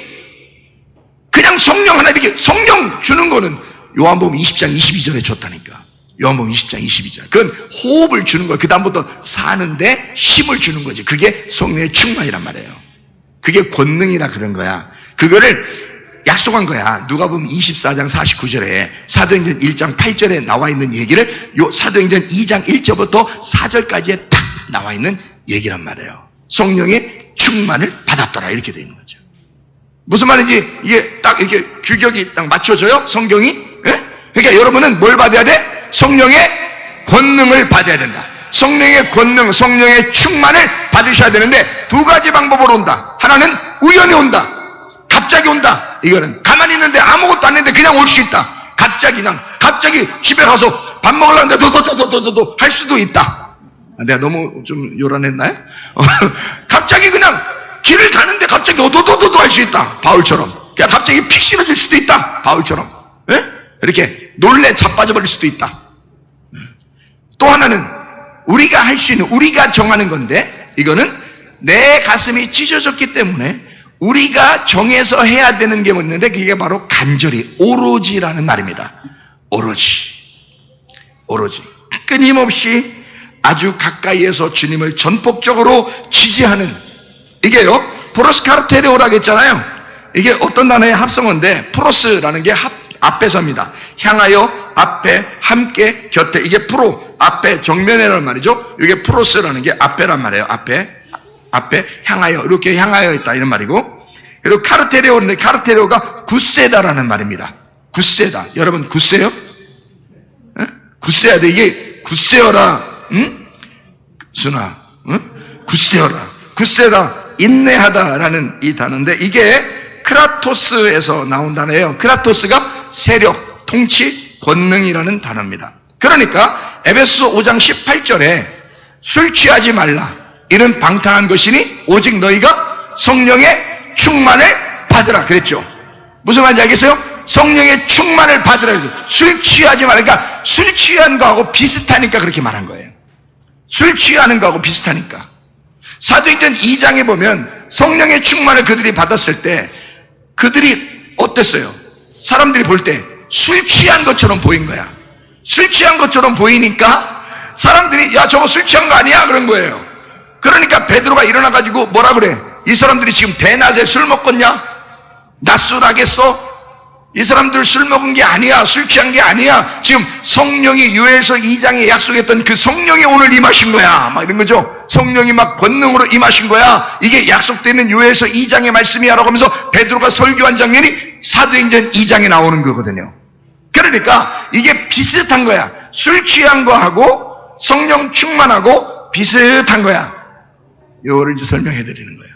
그냥 성령 하나 이렇게 성령 주는 거는 요한복음 20장 22절에 줬다니까. 요한복음 20장 22절. 그건 호흡을 주는 거예요. 그 다음부터 사는데 힘을 주는 거지. 그게 성령의 충만이란 말이에요. 그게 권능이라 그런 거야. 그거를 약속한 거야. 누가복음 24장 49절에 사도행전 1장 8절에 나와 있는 얘기를 요 사도행전 2장 1절부터 4절까지에 탁 나와 있는 얘기란 말이에요. 성령의 충만을 받았더라 이렇게 되어 있는 거죠. 무슨 말인지 이게 딱 이렇게 규격이 딱 맞춰져요? 성경이? 예? 그러니까 여러분은 뭘 받아야 돼? 성령의 권능을 받아야 된다. 성령의 권능, 성령의 충만을 받으셔야 되는데 두 가지 방법으로 온다. 하나는 우연히 온다. 갑자기 온다. 이거는 가만히 있는데 아무것도 안 했는데 그냥 올 수 있다. 갑자기 집에 가서 밥 먹으려는데 도도도도도도 할 수도 있다. 내가 너무 좀 요란했나요? 갑자기 그냥 길을 가는데 갑자기 도도도도 할 수 있다. 바울처럼. 그냥 갑자기 픽 쓰러질 수도 있다. 바울처럼. 예? 이렇게 놀래 자빠져버릴 수도 있다. 또 하나는 우리가 할 수 있는, 우리가 정하는 건데, 이거는 내 가슴이 찢어졌기 때문에 우리가 정해서 해야 되는 게 뭐였는데, 그게 바로 간절히 오로지라는 말입니다. 오로지. 끊임없이 아주 가까이에서 주님을 전폭적으로 지지하는, 이게요 프로스 카르테레오라고 했잖아요. 이게 어떤 단어의 합성어인데, 프로스라는 게 앞에서입니다. 향하여, 앞에, 함께, 곁에. 이게 프로, 앞에, 정면이라는 말이죠. 이게 프로스라는 게 앞에란 말이에요. 앞에, 향하여, 이렇게 향하여 있다 이런 말이고. 그리고 카르테레오인데, 카르테레오가 굳세다라는 말입니다. 굳세다. 여러분 굳세요? 에? 굳세야 돼. 이게 굳세어라. 응? 순아, 응? 굳세어라. 굳세다. 인내하다라는 이 단어인데, 이게 크라토스에서 나온 단어예요. 크라토스가 세력, 통치, 권능이라는 단어입니다. 그러니까 에베소 5장 18절에 술 취하지 말라. 이는 방탕한 것이니 오직 너희가 성령의 충만을 받으라 그랬죠. 무슨 말인지 알겠어요? 성령의 충만을 받으라 그랬죠. 술 취하지 말라. 그러니까 술 취한 거하고 비슷하니까 그렇게 말한 거예요. 술 취하는 거하고 비슷하니까. 사도행전 2장에 보면 성령의 충만을 그들이 받았을 때 그들이 어땠어요? 사람들이 볼 때 술 취한 것처럼 보인 거야. 술 취한 것처럼 보이니까 사람들이 야 저거 술 취한 거 아니야? 그런 거예요. 그러니까 베드로가 일어나가지고 뭐라 그래? 이 사람들이 지금 대낮에 술 먹겠냐? 낮술하겠어? 이 사람들 술 먹은 게 아니야. 술 취한 게 아니야. 지금 성령이 요엘서 2장에 약속했던 그 성령이 오늘 임하신 거야. 막 이런 거죠. 성령이 막 권능으로 임하신 거야. 이게 약속되는 요엘서 2장의 말씀이야 라고 하면서 베드로가 설교한 장면이 사도행전 2장에 나오는 거거든요. 그러니까 이게 비슷한 거야. 술 취한 거하고 성령 충만하고 비슷한 거야. 요거를 이제 설명해 드리는 거예요.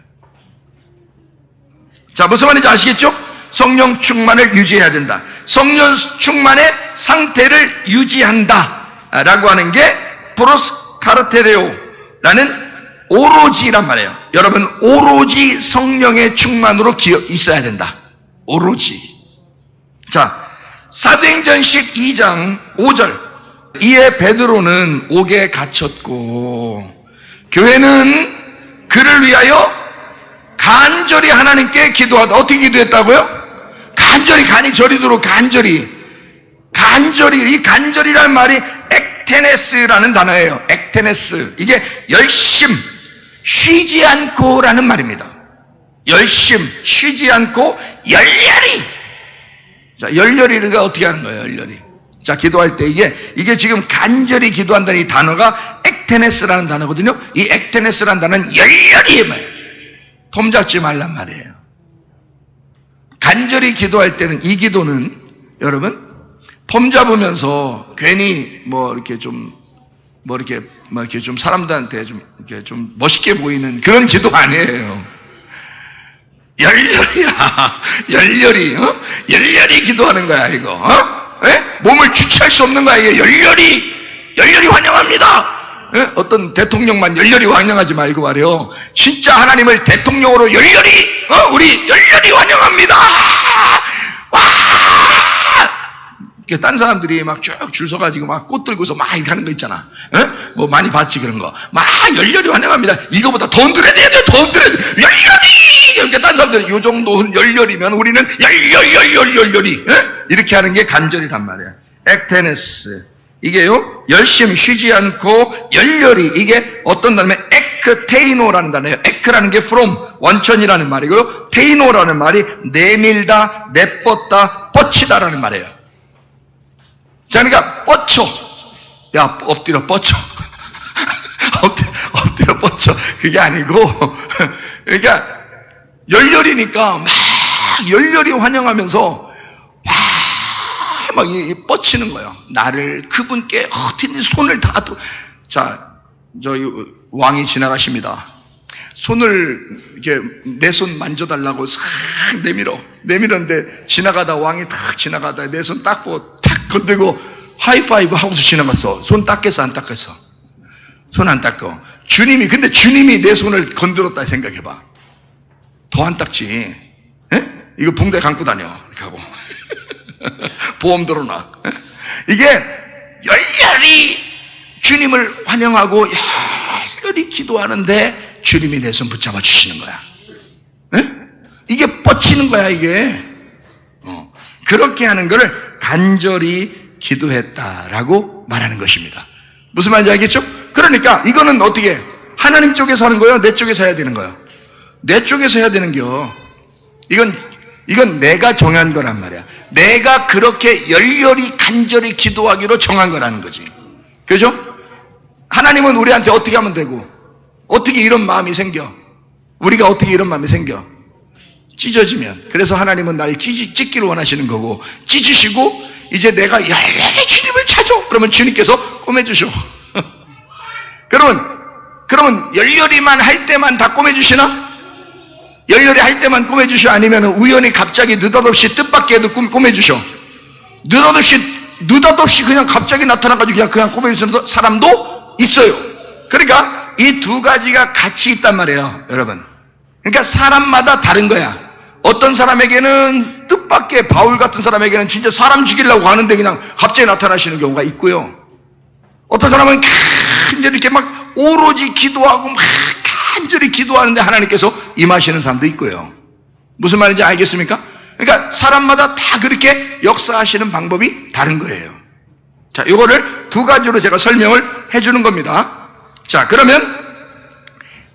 자, 무슨 말인지 아시겠죠? 성령 충만을 유지해야 된다. 성령 충만의 상태를 유지한다 라고 하는 게 프로스카르테레오라는 오로지란 말이에요. 여러분, 오로지 성령의 충만으로 있어야 된다. 오로지. 자, 사도행전 12장 5절. 이에 베드로는 옥에 갇혔고 교회는 그를 위하여 간절히 하나님께 기도하다. 어떻게 기도했다고요? 간절히 저리도록 간절히. 이 간절이라는 말이 액테네스라는 단어예요. 액테네스. 이게 열심, 쉬지 않고라는 말입니다. 열심, 쉬지 않고 열렬히. 자, 열렬히가 어떻게 하는 거예요? 열렬히. 자, 기도할 때 이게 지금 간절히 기도한다는 이 단어가 액테네스라는 단어거든요. 이 액테네스라는 단어는 열렬히 말이에요. 폼 잡지 말란 말이에요. 간절히 기도할 때는 이 기도는 여러분 폼 잡으면서 괜히 이렇게 좀 사람들한테 이렇게 좀 멋있게 보이는 그런 기도 아니에요. 열렬히 기도하는 거야 이거. 몸을 주체할 수 없는 거야 이게. 열렬히 환영합니다. 어떤 대통령만 열렬히 환영하지 말고 말이요. 진짜 하나님을 대통령으로 우리 열렬히 환영합니다. 와! 딴 사람들이 막 쭉 줄 서가지고 막 꽃 들고서 막 이렇게 하는 거 있잖아. 뭐 많이 봤지 그런 거. 막 열렬히 환영합니다. 이거보다 더 흔들어야 돼요. 더 흔들어야 돼. 열렬히! 이렇게 딴 사람들이 요 정도 열렬이면 우리는 열렬히. 이렇게 하는 게 간절이란 말이야. 액테네스. 이게요, 열심히 쉬지 않고 열렬히. 이게 어떤 단어면 에크테이노라는 단어예요. 에크라는 게 from, 원천이라는 말이고요. 테이노라는 말이 내밀다, 내뻗다, 뻗치다라는 말이에요. 자, 그러니까 뻗쳐. 야, 엎드려 뻗쳐. 엎드려 뻗쳐. 그게 아니고, 그러니까 열렬이니까 막 열렬히 환영하면서 막 뻗치는 거예요. 나를 그분께 어떻게 손을 다 자, 저희 왕이 지나가십니다. 손을 이렇게 내 손 만져달라고 싹 내밀었는데 지나가다 왕이 탁 지나가다 내 손 딱 보고 탁 건들고 하이파이브 하고서 지나갔어. 손 닦겠어 안 닦겠어? 손 안 닦어. 근데 주님이 내 손을 건드렸다 생각해봐. 더 안 닦지. 이거 붕대 감고 다녀 이렇게 하고. 보험 들어놔. 이게 열렬히 주님을 환영하고 열렬히 기도하는데 주님이 내 손 붙잡아 주시는 거야. 이게 뻗치는 거야 이게. 그렇게 하는 것을 간절히 기도했다라고 말하는 것입니다. 무슨 말인지 알겠죠? 그러니까 이거는 어떻게 하나님 쪽에서 하는 거예요? 내 쪽에서 해야 되는 거예요? 내 쪽에서 해야 되는 겨. 이건 내가 정한 거란 말이야. 내가 그렇게 열렬히 간절히 기도하기로 정한 거라는 거지. 그죠? 하나님은 우리한테 어떻게 하면 되고, 어떻게 이런 마음이 생겨? 우리가 어떻게 이런 마음이 생겨? 찢어지면. 그래서 하나님은 날 찢기를 원하시는 거고, 찢으시고 이제 내가 열렬히 주님을 찾아. 그러면 주님께서 꼬매주셔. 그러면 열렬히만 할 때만 다 꼬매주시나? 열렬히 할 때만 꾸며주셔? 아니면 우연히 갑자기 느닷없이 뜻밖에도 꾸며주셔? 느닷없이 그냥 갑자기 나타나가지고 그냥 꾸며주시는 사람도 있어요. 그러니까 이 두 가지가 같이 있단 말이에요, 여러분. 그러니까 사람마다 다른 거야. 어떤 사람에게는 뜻밖의 바울 같은 사람에게는 진짜 사람 죽이려고 하는데 그냥 갑자기 나타나시는 경우가 있고요. 어떤 사람은 간절히 이렇게 막 오로지 기도하고 막 간절히 기도하는데 하나님께서 임하시는 사람도 있고요. 무슨 말인지 알겠습니까? 그러니까 사람마다 다 그렇게 역사하시는 방법이 다른 거예요. 자, 이거를 두 가지로 제가 설명을 해주는 겁니다. 자, 그러면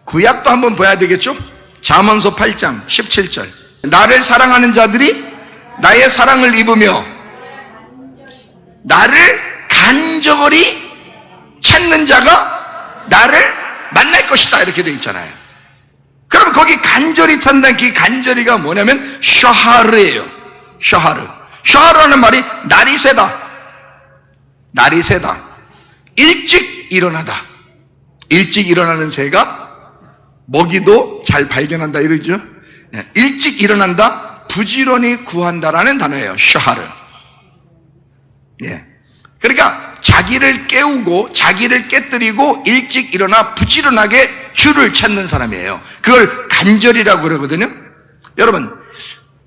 구약도 한번 봐야 되겠죠? 잠언서 8장 17절. 나를 사랑하는 자들이 나의 사랑을 입으며 나를 간절히 찾는 자가 나를 만날 것이다 이렇게 되어 있잖아요. 그러면 거기 간절히 찾는 그 간절히가 뭐냐면 샤하르예요. 샤하르라는 말이 날이 새다. 일찍 일어나다. 일찍 일어나는 새가 먹이도 잘 발견한다 이러죠. 일찍 일어난다, 부지런히 구한다라는 단어예요. 샤하르. 예. 그러니까 자기를 깨우고 자기를 깨뜨리고 일찍 일어나 부지런하게 주를 찾는 사람이에요. 그걸 간절이라고 그러거든요. 여러분,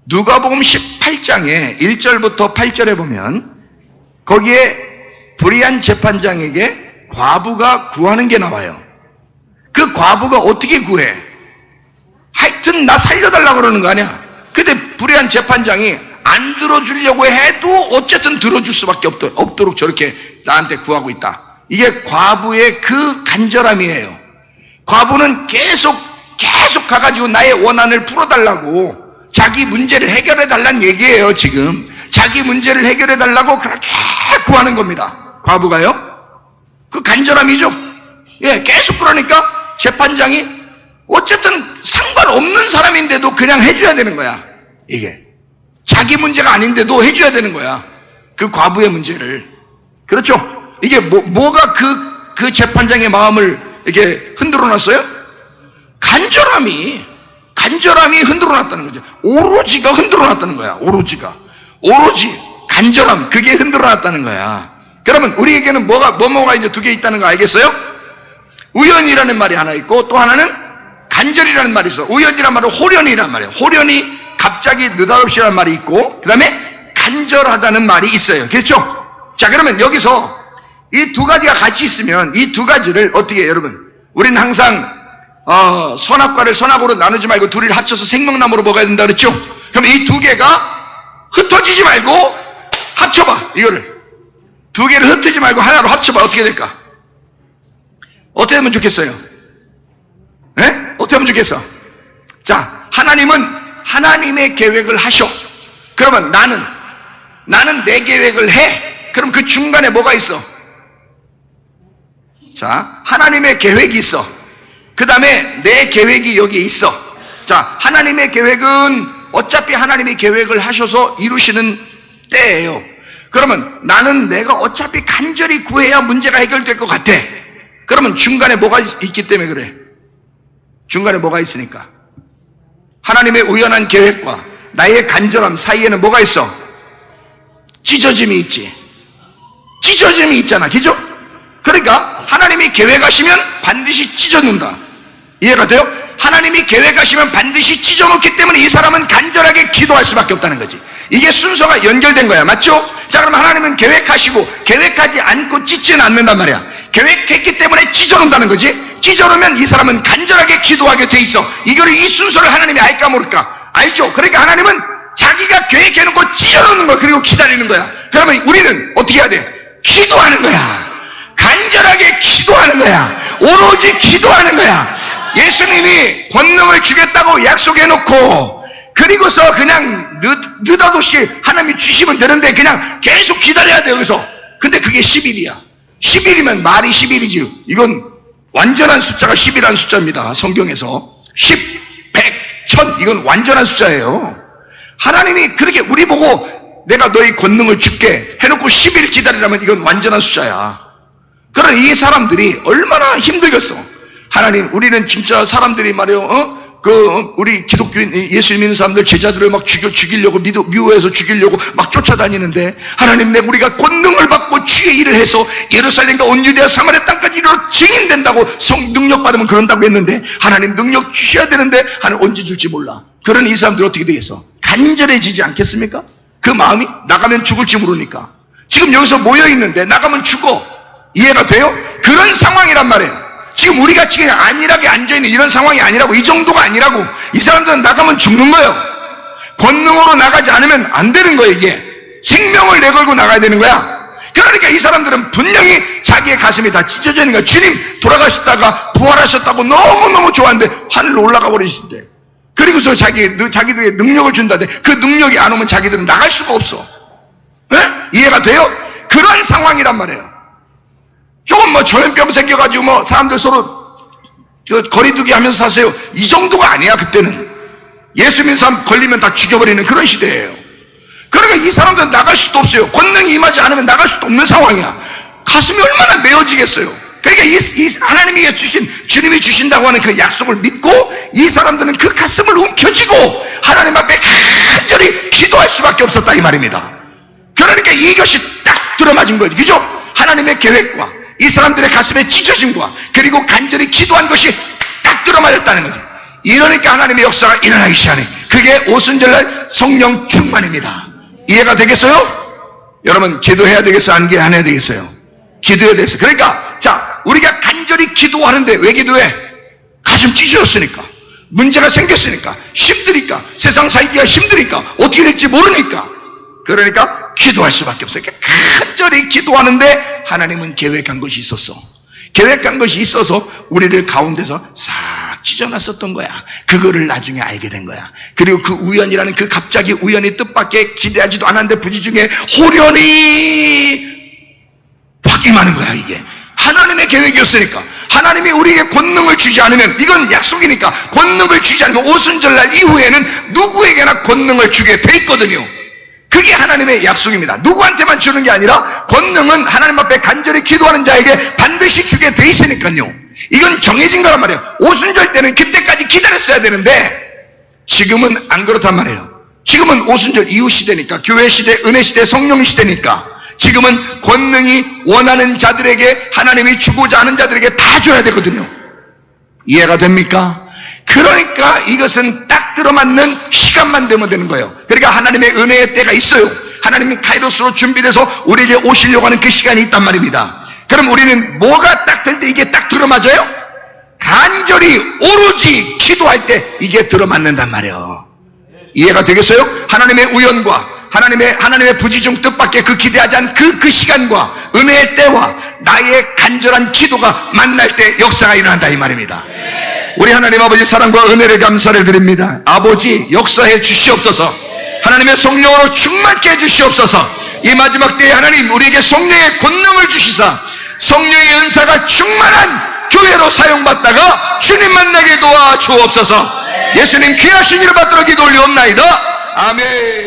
누가복음 18장에 1절부터 8절에 보면 거기에 불의한 재판장에게 과부가 구하는 게 나와요. 그 과부가 어떻게 구해? 하여튼 나 살려달라고 그러는 거 아니야. 근데 불의한 재판장이 안 들어주려고 해도 어쨌든 들어줄 수밖에 없도록 저렇게 나한테 구하고 있다. 이게 과부의 그 간절함이에요. 과부는 계속 가가지고 나의 원한을 풀어달라고 자기 문제를 해결해달라는 얘기예요. 지금 자기 문제를 해결해달라고 그렇게 구하는 겁니다. 과부가요. 그 간절함이죠. 예, 계속 그러니까 재판장이 어쨌든 상관없는 사람인데도 그냥 해줘야 되는 거야. 이게 자기 문제가 아닌데도 해줘야 되는 거야. 그 과부의 문제를. 그렇죠? 이게 뭐가 그 재판장의 마음을 이렇게 흔들어 놨어요? 간절함이 흔들어 놨다는 거죠. 오로지가 흔들어 놨다는 거야. 오로지 간절함, 그게 흔들어 놨다는 거야. 그러면 우리에게는 뭐가 이제 두 개 있다는 거 알겠어요? 우연이라는 말이 하나 있고 또 하나는 간절이라는 말이 있어. 우연이라는 말은 호련이라는 말이에요. 호련이 갑자기 느닷없이라는 말이 있고 그 다음에 간절하다는 말이 있어요. 그렇죠? 자, 그러면 여기서 이 두 가지가 같이 있으면 이 두 가지를 어떻게 해요, 여러분? 우리는 항상 선악과를 선악으로 나누지 말고 둘을 합쳐서 생명나무로 먹어야 된다 그랬죠? 그럼 이 두 개가 흩어지지 말고 합쳐봐. 이거를 두 개를 흩어지지 말고 하나로 합쳐봐. 어떻게 될까? 어떻게 하면 좋겠어요? 예? 어떻게 하면 좋겠어? 자, 하나님은 하나님의 계획을 하셔. 그러면 나는 내 계획을 해. 그럼 그 중간에 뭐가 있어? 자, 하나님의 계획이 있어. 그 다음에 내 계획이 여기에 있어. 자, 하나님의 계획은 어차피 하나님이 계획을 하셔서 이루시는 때예요. 그러면 나는 내가 어차피 간절히 구해야 문제가 해결될 것 같아. 그러면 중간에 뭐가 있기 때문에 그래. 중간에 뭐가 있으니까. 하나님의 우연한 계획과 나의 간절함 사이에는 뭐가 있어? 찢어짐이 있지. 찢어짐이 있잖아. 그죠? 그러니까 하나님이 계획하시면 반드시 찢어놓는다. 이해가 돼요? 하나님이 계획하시면 반드시 찢어놓기 때문에 이 사람은 간절하게 기도할 수밖에 없다는 거지. 이게 순서가 연결된 거야. 맞죠? 자, 그럼 하나님은 계획하시고 계획하지 않고 찢지는 않는단 말이야. 계획했기 때문에 찢어놓는다는 거지. 찢어놓으면 이 사람은 간절하게 기도하게 돼 있어. 이 순서를 하나님이 알까 모를까? 알죠? 그러니까 하나님은 자기가 계획해놓고 찢어놓는 거야. 그리고 기다리는 거야. 그러면 우리는 어떻게 해야 돼? 기도하는 거야. 간절하게 기도하는 거야. 오로지 기도하는 거야. 예수님이 권능을 주겠다고 약속해놓고 그리고서 그냥 느닷없이 하나님이 주시면 되는데 그냥 계속 기다려야 돼. 여기서. 근데 그게 10일이야 10일이면 말이 10일이지 이건 완전한 숫자가 10이라는 숫자입니다. 성경에서 10, 100, 1000 이건 완전한 숫자예요. 하나님이 그렇게 우리 보고 내가 너희 권능을 줄게 해놓고 10일 기다리라면 이건 완전한 숫자야. 그러나 이 사람들이 얼마나 힘들겠어. 하나님, 우리는 진짜 사람들이 말이요, 우리 기독교인, 예수 믿는 사람들, 제자들을 막 죽이려고, 미워해서 죽이려고 막 쫓아다니는데, 하나님, 우리가 권능을 받고 주의 일을 해서 예루살렘과 온 유대와 사마리아 땅까지 이르러 증인된다고 능력 받으면 그런다고 했는데, 하나님 능력 주셔야 되는데, 하나님 언제 줄지 몰라. 그런 이 사람들 어떻게 되겠어? 간절해지지 않겠습니까? 그 마음이 나가면 죽을지 모르니까. 지금 여기서 모여있는데, 나가면 죽어. 이해가 돼요? 그런 상황이란 말이에요. 지금 우리가 지금 안일하게 앉아있는 이런 상황이 아니라고. 이 정도가 아니라고. 이 사람들은 나가면 죽는 거예요. 권능으로 나가지 않으면 안 되는 거예요. 이게 생명을 내걸고 나가야 되는 거야. 그러니까 이 사람들은 분명히 자기의 가슴이 다 찢어지는 거야. 주님 돌아가셨다가 부활하셨다고 너무너무 좋아하는데 하늘로 올라가 버리신대. 그리고서 자기들에게 능력을 준다는데 그 능력이 안 오면 자기들은 나갈 수가 없어. 네? 이해가 돼요? 그런 상황이란 말이에요. 조금 전염병 생겨가지고 사람들 서로 거리두기 하면서 사세요. 이 정도가 아니야. 그때는 예수 믿는 사람 걸리면 다 죽여버리는 그런 시대예요. 그러니까 이 사람들은 나갈 수도 없어요. 권능이 임하지 않으면 나갈 수도 없는 상황이야. 가슴이 얼마나 메어지겠어요. 그러니까 이 하나님이 주님이 주신다고 하는 그 약속을 믿고 이 사람들은 그 가슴을 움켜쥐고 하나님 앞에 간절히 기도할 수밖에 없었다 이 말입니다. 그러니까 이것이 딱 들어맞은 거예요. 그죠? 하나님의 계획과 이 사람들의 가슴의 찢어짐과 그리고 간절히 기도한 것이 딱 들어맞았다는 거죠. 이러니까 하나님의 역사가 일어나기 시작하네. 그게 오순절날 성령 충만입니다. 이해가 되겠어요? 여러분 기도해야 되겠어요? 안 해야 되겠어요? 기도해야 되겠어요. 그러니까 자 우리가 간절히 기도하는데 왜 기도해? 가슴 찢어졌으니까, 문제가 생겼으니까, 힘드니까, 세상 살기가 힘드니까, 어떻게 될지 모르니까. 그러니까 기도할 수밖에 없어요. 그러니까 간절히 기도하는데 하나님은 계획한 것이 있었어. 계획한 것이 있어서 우리를 가운데서 싹 찢어놨었던 거야. 그거를 나중에 알게 된 거야. 그리고 그 우연이라는 그 갑자기 우연히 뜻밖의 기대하지도 않았는데 부지 중에 호련히 확 임하는 거야. 이게 하나님의 계획이었으니까. 하나님이 우리에게 권능을 주지 않으면, 이건 약속이니까 권능을 주지 않으면 오순절날 이후에는 누구에게나 권능을 주게 돼 있거든요. 그게 하나님의 약속입니다. 누구한테만 주는 게 아니라 권능은 하나님 앞에 간절히 기도하는 자에게 반드시 주게 돼 있으니까요. 이건 정해진 거란 말이에요. 오순절 때는 그때까지 기다렸어야 되는데 지금은 안 그렇단 말이에요. 지금은 오순절 이후 시대니까, 교회 시대, 은혜 시대, 성령 시대니까 지금은 권능이 원하는 자들에게, 하나님이 주고자 하는 자들에게 다 줘야 되거든요. 이해가 됩니까? 그러니까 이것은 딱 들어맞는 시간만 되면 되는 거예요. 그러니까 하나님의 은혜의 때가 있어요. 하나님이 카이로스로 준비돼서 우리에게 오시려고 하는 그 시간이 있단 말입니다. 그럼 우리는 뭐가 딱 될 때 이게 딱 들어맞아요? 간절히 오로지 기도할 때 이게 들어맞는단 말이에요. 이해가 되겠어요? 하나님의 우연과 하나님의 부지중 뜻밖의 그 기대하지 않은 그 시간과 은혜의 때와 나의 간절한 기도가 만날 때 역사가 일어난다 이 말입니다. 우리 하나님 아버지 사랑과 은혜를 감사를 드립니다. 아버지 역사해 주시옵소서. 하나님의 성령으로 충만케 해 주시옵소서. 이 마지막 때에 하나님 우리에게 성령의 권능을 주시사 성령의 은사가 충만한 교회로 사용받다가 주님 만나게 도와주옵소서. 예수님 귀하신 이름 받들어 기도 올리옵나이다. 아멘.